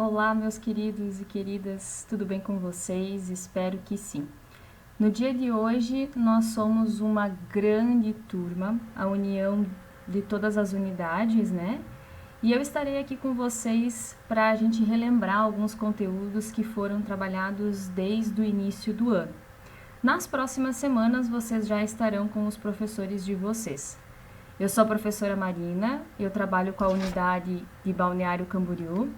Olá, meus queridos e queridas, tudo bem com vocês? Espero que sim. No dia de hoje, nós somos uma grande turma, a união de todas as unidades, né? E eu estarei aqui com vocês para a gente relembrar alguns conteúdos que foram trabalhados desde o início do ano. Nas próximas semanas, vocês já estarão com os professores de vocês. Eu sou a professora Marina, eu trabalho com a unidade de Balneário Camboriú.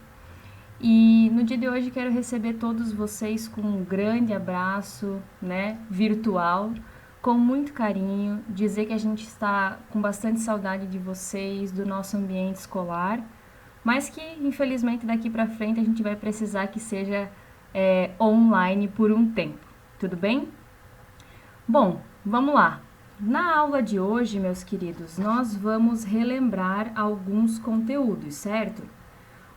E no dia de hoje quero receber todos vocês com um grande abraço, né, virtual, com muito carinho, dizer que a gente está com bastante saudade de vocês, do nosso ambiente escolar, mas que infelizmente daqui para frente a gente vai precisar que seja online por um tempo, tudo bem? Bom, vamos lá. Na aula de hoje, meus queridos, nós vamos relembrar alguns conteúdos, certo?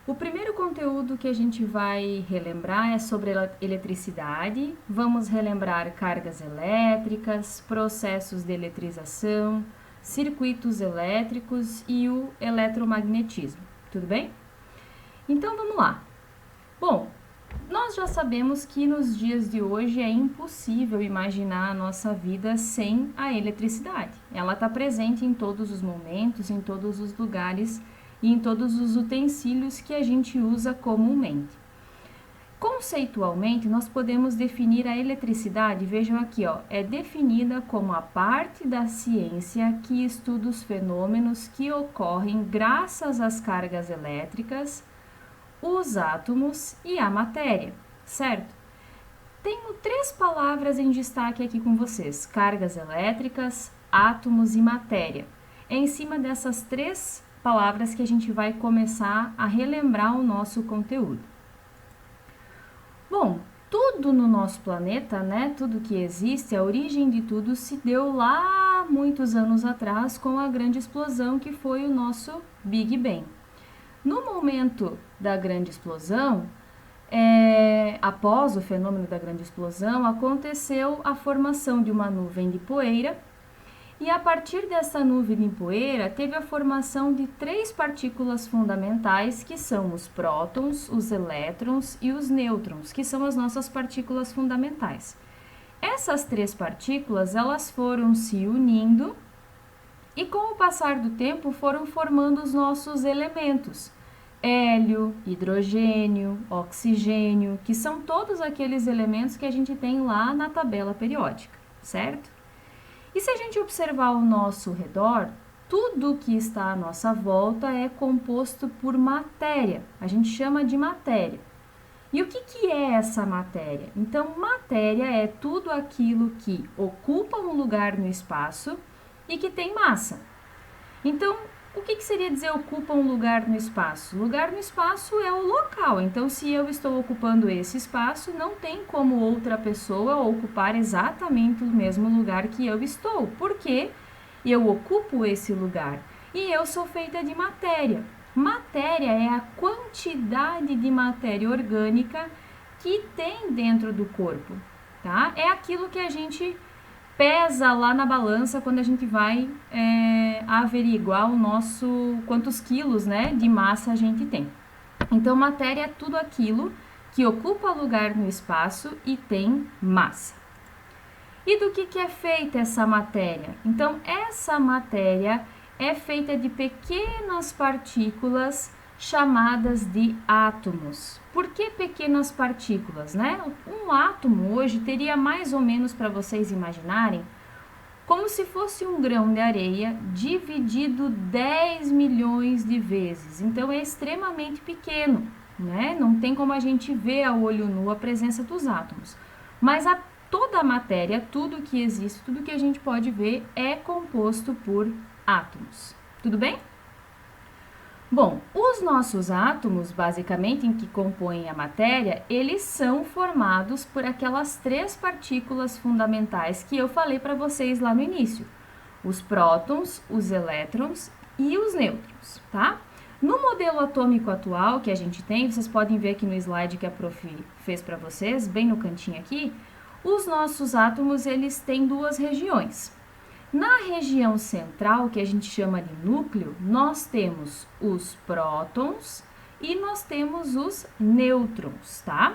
O primeiro conteúdo que a gente vai relembrar é sobre eletricidade. Vamos relembrar cargas elétricas, processos de eletrização, circuitos elétricos e o eletromagnetismo. Tudo bem? Então vamos lá. Bom, nós já sabemos que nos dias de hoje é impossível imaginar a nossa vida sem a eletricidade. Ela está presente em todos os momentos, em todos os lugares e em todos os utensílios que a gente usa comumente. Conceitualmente, nós podemos definir a eletricidade, vejam aqui, ó, é definida como a parte da ciência que estuda os fenômenos que ocorrem graças às cargas elétricas, os átomos e a matéria, certo? Tenho 3 palavras em destaque aqui com vocês: cargas elétricas, átomos e matéria. É em cima dessas 3 palavras que a gente vai começar a relembrar o nosso conteúdo. Bom, tudo no nosso planeta, né, tudo que existe, a origem de tudo se deu lá muitos anos atrás com a grande explosão que foi o nosso Big Bang. No momento da grande explosão, após o fenômeno da grande explosão, aconteceu a formação de uma nuvem de poeira e a partir dessa nuvem de poeira teve a formação de 3 partículas fundamentais que são os prótons, os elétrons e os nêutrons, que são as nossas partículas fundamentais. Essas 3 partículas, elas foram se unindo e com o passar do tempo foram formando os nossos elementos, hélio, hidrogênio, oxigênio, que são todos aqueles elementos que a gente tem lá na tabela periódica, certo? E se a gente observar ao nosso redor, tudo que está à nossa volta é composto por matéria, a gente chama de matéria. E o que é essa matéria? Então, matéria é tudo aquilo que ocupa um lugar no espaço e que tem massa. Então, o que seria dizer ocupa um lugar no espaço? Lugar no espaço é o local. Então, se eu estou ocupando esse espaço, não tem como outra pessoa ocupar exatamente o mesmo lugar que eu estou, porque eu ocupo esse lugar e eu sou feita de matéria. Matéria é a quantidade de matéria orgânica que tem dentro do corpo, tá? É aquilo que a gente pesa lá na balança quando a gente vai averiguar o nosso quantos quilos, né, de massa a gente tem. Então, matéria é tudo aquilo que ocupa lugar no espaço e tem massa. E do que é feita essa matéria? Então, essa matéria é feita de pequenas partículas chamadas de átomos. Por que pequenas partículas, né? Um átomo hoje teria mais ou menos, para vocês imaginarem, como se fosse um grão de areia dividido 10 milhões de vezes. Então, é extremamente pequeno, né? Não tem como a gente ver a olho nu a presença dos átomos. Mas toda a matéria, tudo que existe, tudo que a gente pode ver é composto por átomos. Tudo bem? Bom, os nossos átomos, basicamente, em que compõem a matéria, eles são formados por aquelas 3 partículas fundamentais que eu falei para vocês lá no início. Os prótons, os elétrons e os nêutrons, tá? No modelo atômico atual que a gente tem, vocês podem ver aqui no slide que a prof fez para vocês, bem no cantinho aqui, os nossos átomos, eles têm 2 regiões. Na região central, que a gente chama de núcleo, nós temos os prótons e nós temos os nêutrons, tá?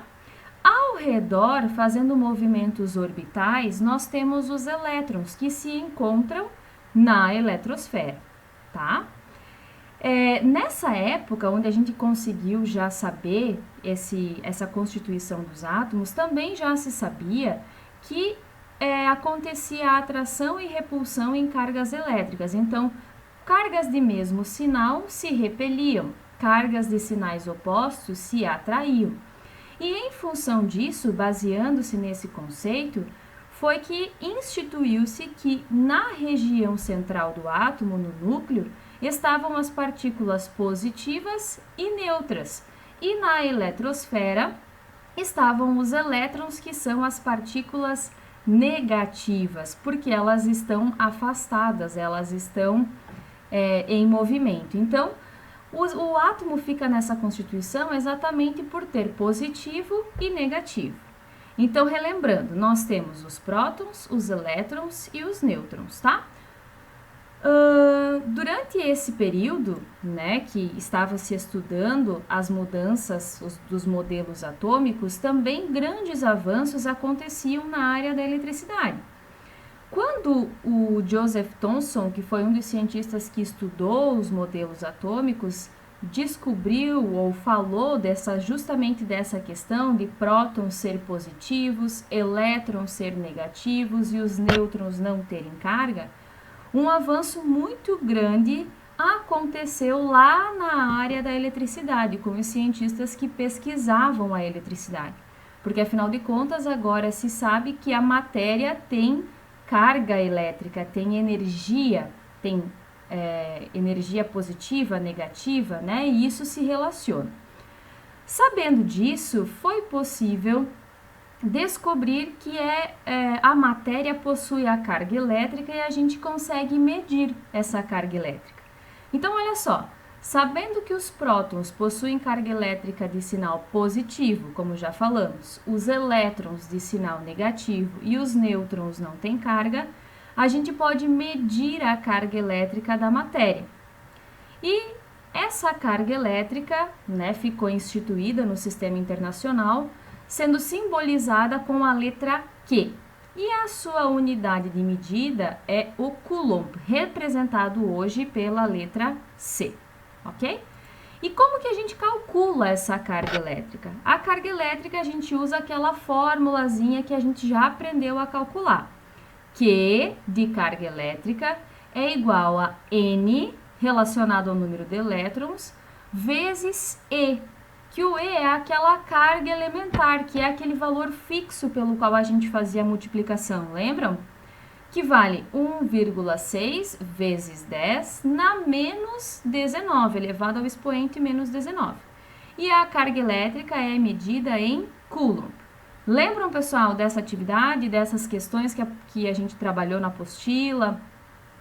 Ao redor, fazendo movimentos orbitais, nós temos os elétrons que se encontram na eletrosfera, tá? Nessa época, onde a gente conseguiu já saber essa constituição dos átomos, também já se sabia que acontecia a atração e repulsão em cargas elétricas. Então, cargas de mesmo sinal se repeliam, cargas de sinais opostos se atraíam. E em função disso, baseando-se nesse conceito, foi que instituiu-se que na região central do átomo, no núcleo, estavam as partículas positivas e neutras, e na eletrosfera estavam os elétrons, que são as partículas negativas, porque elas estão afastadas, elas estão em movimento. Então, o átomo fica nessa constituição exatamente por ter positivo e negativo. Então, relembrando, nós temos os prótons, os elétrons e os nêutrons, tá? Durante esse período, né, que estava se estudando as mudanças dos modelos atômicos, também grandes avanços aconteciam na área da eletricidade. Quando o Joseph Thomson, que foi um dos cientistas que estudou os modelos atômicos, descobriu ou falou justamente dessa questão de prótons ser positivos, elétrons ser negativos e os nêutrons não terem carga, um avanço muito grande aconteceu lá na área da eletricidade, com os cientistas que pesquisavam a eletricidade. Porque, afinal de contas, agora se sabe que a matéria tem carga elétrica, tem energia positiva, negativa, né? E isso se relaciona. Sabendo disso, foi possível descobrir que a matéria possui a carga elétrica e a gente consegue medir essa carga elétrica. Então, olha só, sabendo que os prótons possuem carga elétrica de sinal positivo, como já falamos, os elétrons de sinal negativo e os nêutrons não têm carga, a gente pode medir a carga elétrica da matéria. E essa carga elétrica, né, ficou instituída no sistema internacional, sendo simbolizada com a letra Q. E a sua unidade de medida é o Coulomb, representado hoje pela letra C, ok? E como que a gente calcula essa carga elétrica? A carga elétrica a gente usa aquela formulazinha que a gente já aprendeu a calcular. Q de carga elétrica é igual a N, relacionado ao número de elétrons, vezes E, que o E é aquela carga elementar, que é aquele valor fixo pelo qual a gente fazia a multiplicação, lembram? Que vale 1,6 vezes 10 na menos 19, elevado ao expoente menos 19. E a carga elétrica é medida em Coulomb. Lembram, pessoal, dessa atividade, dessas questões que a gente trabalhou na apostila,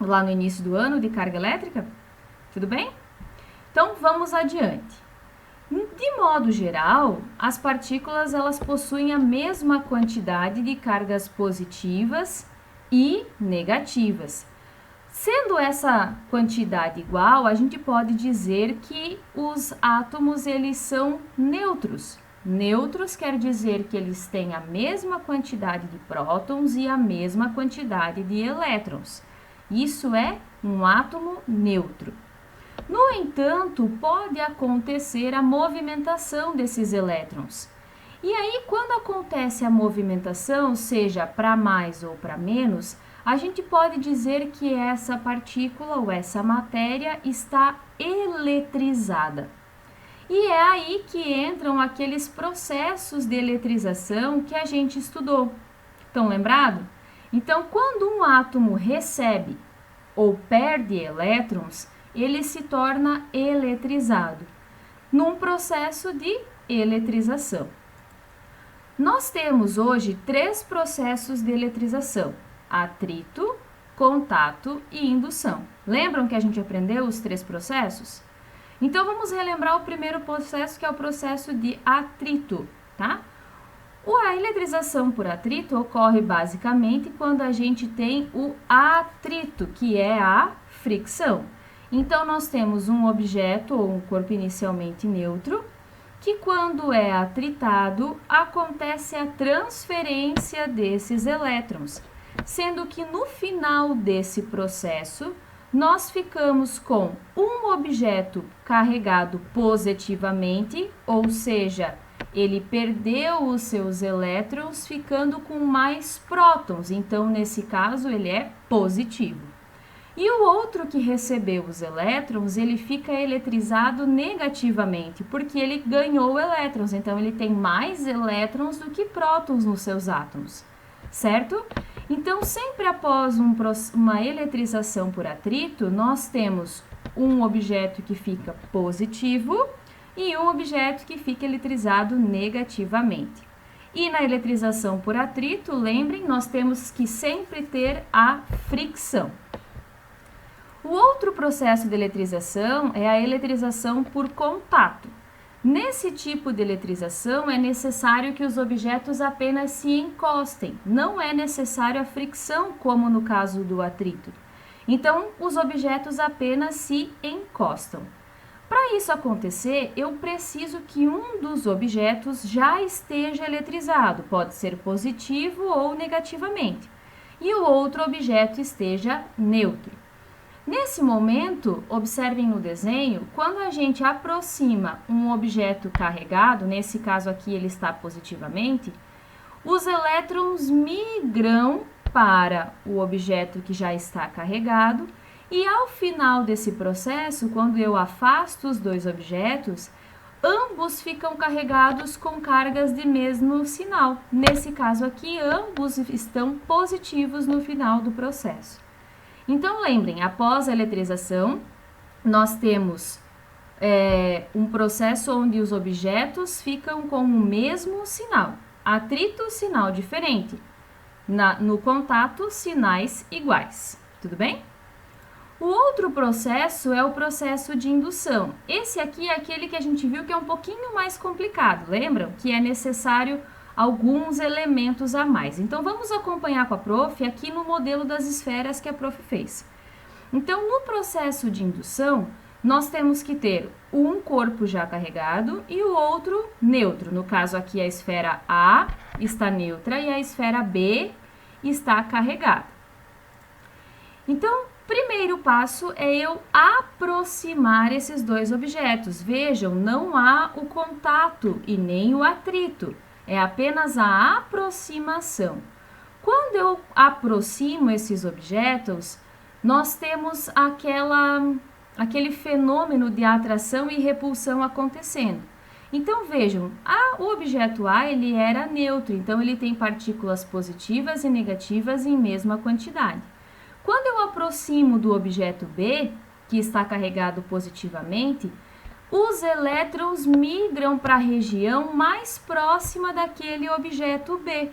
lá no início do ano, de carga elétrica? Tudo bem? Então, vamos adiante. De modo geral, as partículas elas possuem a mesma quantidade de cargas positivas e negativas. Sendo essa quantidade igual, a gente pode dizer que os átomos eles são neutros. Neutros quer dizer que eles têm a mesma quantidade de prótons e a mesma quantidade de elétrons. Isso é um átomo neutro. No entanto, pode acontecer a movimentação desses elétrons. E aí, quando acontece a movimentação, seja para mais ou para menos, a gente pode dizer que essa partícula ou essa matéria está eletrizada. E é aí que entram aqueles processos de eletrização que a gente estudou. Estão lembrados? Então, quando um átomo recebe ou perde elétrons, ele se torna eletrizado, num processo de eletrização. Nós temos hoje 3 processos de eletrização: atrito, contato e indução. Lembram que a gente aprendeu os 3 processos? Então, vamos relembrar o primeiro processo, que é o processo de atrito, tá? A eletrização por atrito ocorre basicamente quando a gente tem o atrito, que é a fricção. Então, nós temos um objeto ou um corpo inicialmente neutro, que quando é atritado, acontece a transferência desses elétrons, sendo que no final desse processo, nós ficamos com um objeto carregado positivamente, ou seja, ele perdeu os seus elétrons, ficando com mais prótons, então nesse caso ele é positivo. E o outro que recebeu os elétrons, ele fica eletrizado negativamente, porque ele ganhou elétrons, então ele tem mais elétrons do que prótons nos seus átomos, certo? Então, sempre após uma eletrização por atrito, nós temos um objeto que fica positivo e um objeto que fica eletrizado negativamente. E na eletrização por atrito, lembrem, nós temos que sempre ter a fricção. O outro processo de eletrização é a eletrização por contato. Nesse tipo de eletrização, é necessário que os objetos apenas se encostem, não é necessário a fricção, como no caso do atrito. Então, os objetos apenas se encostam. Para isso acontecer, eu preciso que um dos objetos já esteja eletrizado, pode ser positivo ou negativamente, e o outro objeto esteja neutro. Nesse momento, observem no desenho, quando a gente aproxima um objeto carregado, nesse caso aqui ele está positivamente, os elétrons migram para o objeto que já está carregado e ao final desse processo, quando eu afasto os dois objetos, ambos ficam carregados com cargas de mesmo sinal. Nesse caso aqui, ambos estão positivos no final do processo. Então, lembrem, após a eletrização, nós temos um processo onde os objetos ficam com o mesmo sinal. Atrito, sinal diferente. No contato, sinais iguais. Tudo bem? O outro processo é o processo de indução. Esse aqui é aquele que a gente viu que é um pouquinho mais complicado. Lembram? Que é necessário alguns elementos a mais. Então, vamos acompanhar com a prof aqui no modelo das esferas que a prof fez. Então, no processo de indução, nós temos que ter um corpo já carregado e o outro neutro. No caso aqui, a esfera A está neutra e a esfera B está carregada. Então, primeiro passo é eu aproximar esses dois objetos. Vejam, não há o contato e nem o atrito. É apenas a aproximação. Quando eu aproximo esses objetos, nós temos aquele fenômeno de atração e repulsão acontecendo. Então, vejam, o objeto A ele era neutro, então ele tem partículas positivas e negativas em mesma quantidade. Quando eu aproximo do objeto B, que está carregado positivamente, os elétrons migram para a região mais próxima daquele objeto B.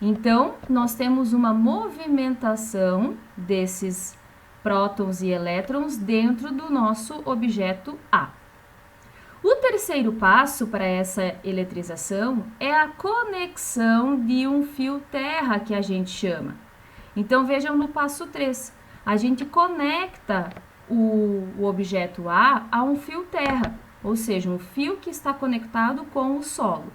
Então, nós temos uma movimentação desses prótons e elétrons dentro do nosso objeto A. O terceiro passo para essa eletrização é a conexão de um fio terra, que a gente chama. Então, vejam no passo 3, a gente conecta o objeto A um fio terra, ou seja, um fio que está conectado com o solo.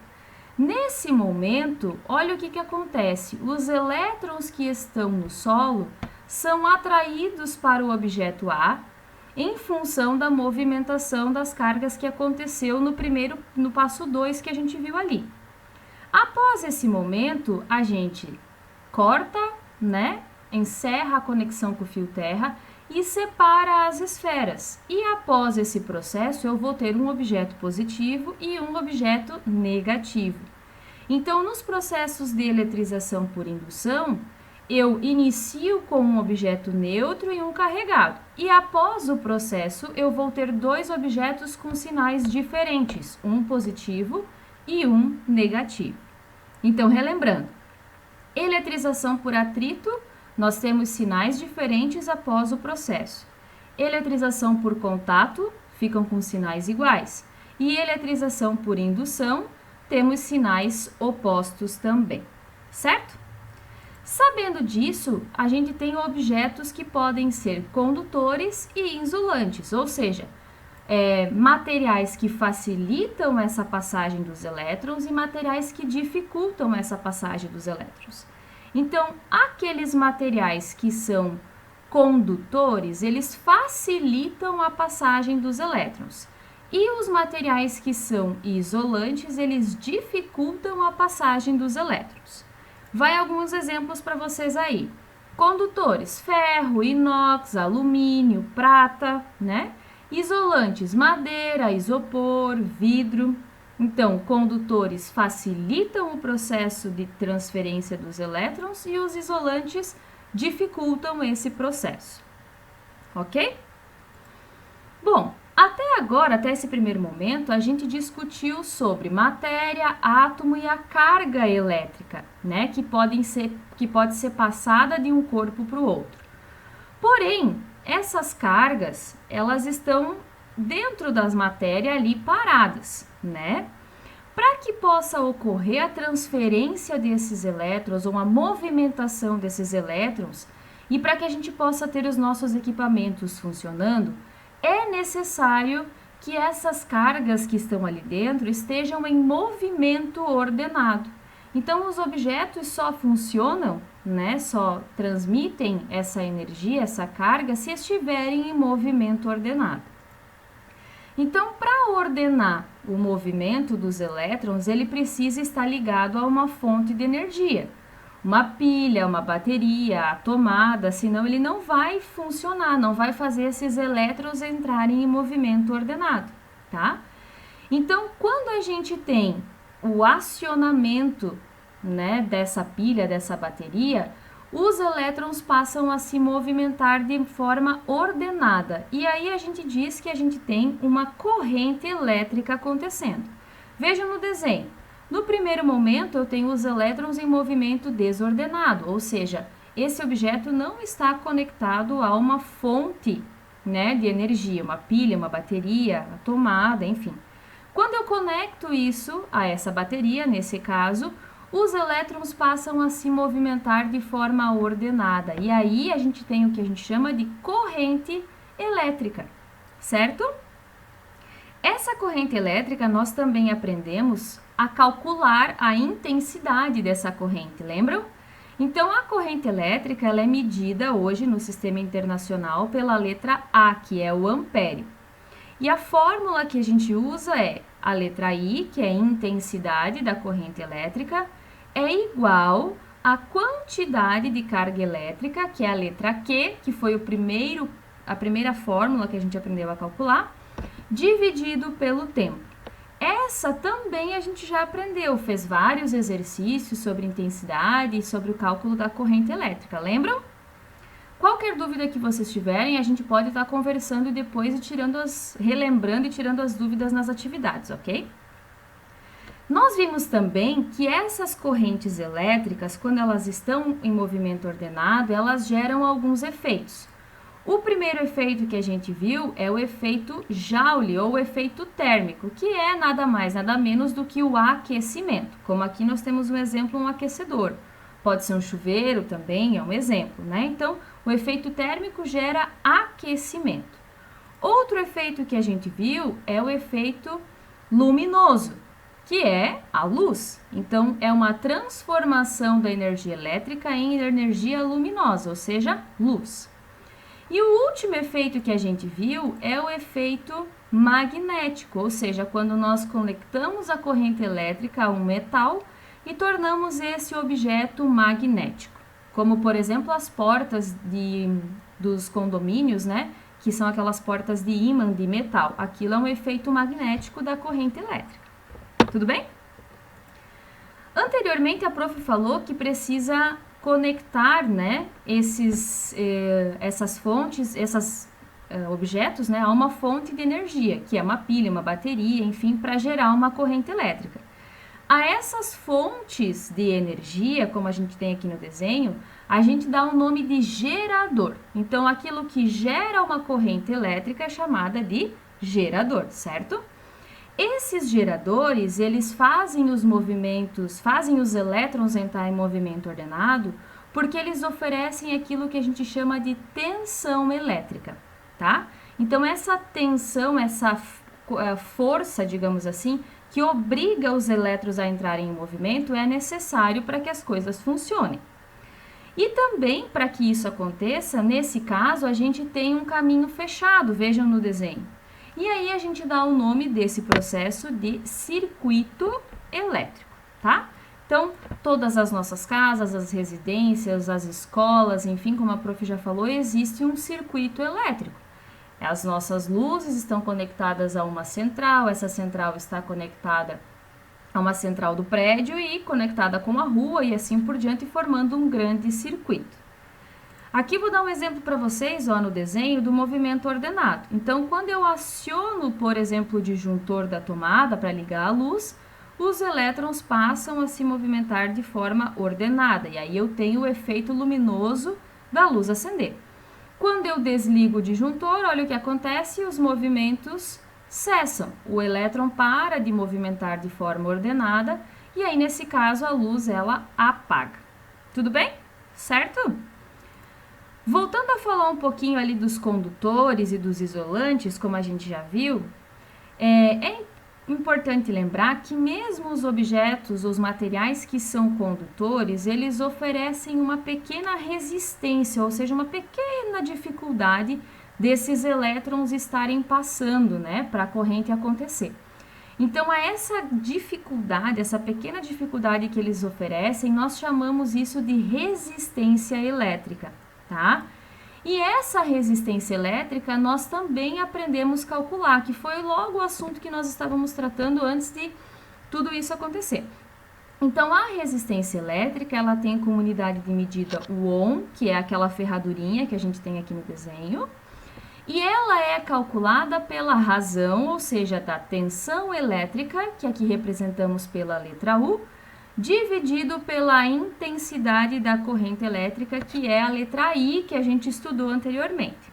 Nesse momento, olha o que acontece. Os elétrons que estão no solo são atraídos para o objeto A em função da movimentação das cargas que aconteceu no passo 2 que a gente viu ali. Após esse momento, a gente corta, encerra a conexão com o fio terra e separa as esferas. E após esse processo, eu vou ter um objeto positivo e um objeto negativo. Então, nos processos de eletrização por indução, eu inicio com um objeto neutro e um carregado. E após o processo, eu vou ter dois objetos com sinais diferentes, um positivo e um negativo. Então, relembrando, eletrização por atrito, nós temos sinais diferentes após o processo. Eletrização por contato, ficam com sinais iguais. E eletrização por indução, temos sinais opostos também, certo? Sabendo disso, a gente tem objetos que podem ser condutores e isolantes, ou seja, materiais que facilitam essa passagem dos elétrons e materiais que dificultam essa passagem dos elétrons. Então, aqueles materiais que são condutores, eles facilitam a passagem dos elétrons. E os materiais que são isolantes, eles dificultam a passagem dos elétrons. Vai alguns exemplos para vocês aí. Condutores: ferro, inox, alumínio, prata, né? Isolantes: madeira, isopor, vidro. Então, condutores facilitam o processo de transferência dos elétrons e os isolantes dificultam esse processo. Ok? Bom, até agora, até esse primeiro momento, a gente discutiu sobre matéria, átomo e a carga elétrica, né? Que pode ser passada de um corpo para o outro. Porém, essas cargas, elas estão dentro das matérias ali paradas, né? Para que possa ocorrer a transferência desses elétrons ou a movimentação desses elétrons e para que a gente possa ter os nossos equipamentos funcionando, é necessário que essas cargas que estão ali dentro estejam em movimento ordenado. Então, os objetos só funcionam, né, só transmitem essa energia, essa carga, se estiverem em movimento ordenado. Então, para ordenar o movimento dos elétrons, ele precisa estar ligado a uma fonte de energia. Uma pilha, uma bateria, a tomada, senão ele não vai funcionar, não vai fazer esses elétrons entrarem em movimento ordenado, tá? Então, quando a gente tem o acionamento, né, dessa pilha, dessa bateria, os elétrons passam a se movimentar de forma ordenada. E aí a gente diz que a gente tem uma corrente elétrica acontecendo. Vejam no desenho. No primeiro momento, eu tenho os elétrons em movimento desordenado, ou seja, esse objeto não está conectado a uma fonte, né, de energia, uma pilha, uma bateria, a tomada, enfim. Quando eu conecto isso a essa bateria, nesse caso, os elétrons passam a se movimentar de forma ordenada. E aí a gente tem o que a gente chama de corrente elétrica, certo? Essa corrente elétrica nós também aprendemos a calcular a intensidade dessa corrente, lembram? Então, a corrente elétrica ela é medida hoje no sistema internacional pela letra A, que é o ampere. E a fórmula que a gente usa é a letra I, que é a intensidade da corrente elétrica, é igual à quantidade de carga elétrica, que é a letra Q, que foi a primeira fórmula que a gente aprendeu a calcular, dividido pelo tempo. Essa também a gente já aprendeu, fez vários exercícios sobre intensidade e sobre o cálculo da corrente elétrica, lembram? Qualquer dúvida que vocês tiverem, a gente pode estar conversando depois e relembrando e tirando as dúvidas nas atividades, ok? Nós vimos também que essas correntes elétricas, quando elas estão em movimento ordenado, elas geram alguns efeitos. O primeiro efeito que a gente viu é o efeito Joule, ou o efeito térmico, que é nada mais, nada menos do que o aquecimento. Como aqui nós temos um exemplo, um aquecedor. Pode ser um chuveiro também, é um exemplo, né? Então, o efeito térmico gera aquecimento. Outro efeito que a gente viu é o efeito luminoso, que é a luz. Então, é uma transformação da energia elétrica em energia luminosa, ou seja, luz. E o último efeito que a gente viu é o efeito magnético, ou seja, quando nós conectamos a corrente elétrica a um metal e tornamos esse objeto magnético. Como, por exemplo, as portas dos condomínios, né? Que são aquelas portas de ímã de metal. Aquilo é um efeito magnético da corrente elétrica. Tudo bem? Anteriormente, a prof falou que precisa conectar, né, essas fontes, esses objetos, né, a uma fonte de energia, que é uma pilha, uma bateria, enfim, para gerar uma corrente elétrica. A essas fontes de energia, como a gente tem aqui no desenho, a gente dá o nome de gerador. Então, aquilo que gera uma corrente elétrica é chamada de gerador, certo? Esses geradores, eles fazem os movimentos, fazem os elétrons entrar em movimento ordenado porque eles oferecem aquilo que a gente chama de tensão elétrica, tá? Então, essa tensão, essa força, digamos assim, que obriga os elétrons a entrarem em movimento é necessário para que as coisas funcionem. E também, para que isso aconteça, nesse caso, a gente tem um caminho fechado, vejam no desenho. E aí a gente dá o nome desse processo de circuito elétrico, tá? Então, todas as nossas casas, as residências, as escolas, enfim, como a prof já falou, existe um circuito elétrico. As nossas luzes estão conectadas a uma central, essa central está conectada a uma central do prédio e conectada com a rua e assim por diante, formando um grande circuito. Aqui vou dar um exemplo para vocês, ó, no desenho do movimento ordenado. Então, quando eu aciono, por exemplo, o disjuntor da tomada para ligar a luz, os elétrons passam a se movimentar de forma ordenada, e aí eu tenho o efeito luminoso da luz acender. Quando eu desligo o disjuntor, olha o que acontece, os movimentos cessam. O elétron para de movimentar de forma ordenada e aí, nesse caso, a luz ela apaga. Tudo bem? Certo? Voltando a falar um pouquinho ali dos condutores e dos isolantes, como a gente já viu, é importante lembrar que mesmo os objetos, os materiais que são condutores, eles oferecem uma pequena resistência, ou seja, uma pequena dificuldade desses elétrons estarem passando, né, para a corrente acontecer. Então, a essa dificuldade, essa pequena dificuldade que eles oferecem, nós chamamos isso de resistência elétrica, tá? E essa resistência elétrica nós também aprendemos a calcular, que foi logo o assunto que nós estávamos tratando antes de tudo isso acontecer. Então, a resistência elétrica, ela tem como unidade de medida o ohm, que é aquela ferradurinha que a gente tem aqui no desenho, e ela é calculada pela razão, ou seja, da tensão elétrica, que aqui representamos pela letra U, dividido pela intensidade da corrente elétrica, que é a letra I, que a gente estudou anteriormente.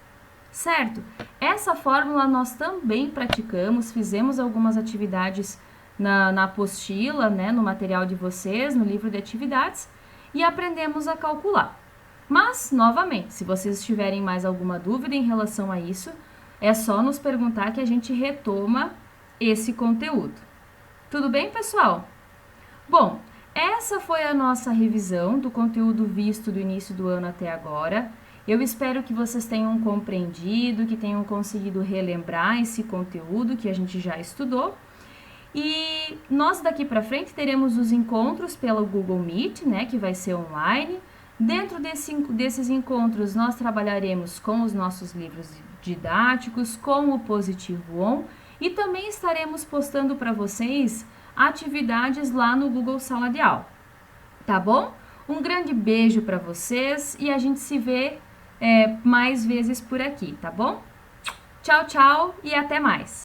Certo? Essa fórmula nós também praticamos, fizemos algumas atividades na apostila, né, no material de vocês, no livro de atividades, e aprendemos a calcular. Mas, novamente, se vocês tiverem mais alguma dúvida em relação a isso, é só nos perguntar que a gente retoma esse conteúdo. Tudo bem, pessoal? Bom, essa foi a nossa revisão do conteúdo visto do início do ano até agora. Eu espero que vocês tenham compreendido, que tenham conseguido relembrar esse conteúdo que a gente já estudou. E nós daqui para frente teremos os encontros pelo Google Meet, né, que vai ser online. Dentro desses encontros nós trabalharemos com os nossos livros didáticos, com o Positivo On e também estaremos postando para vocês atividades lá no Google Sala de Aula, tá bom? Um grande beijo para vocês e a gente se vê mais vezes por aqui, tá bom? Tchau, tchau e até mais!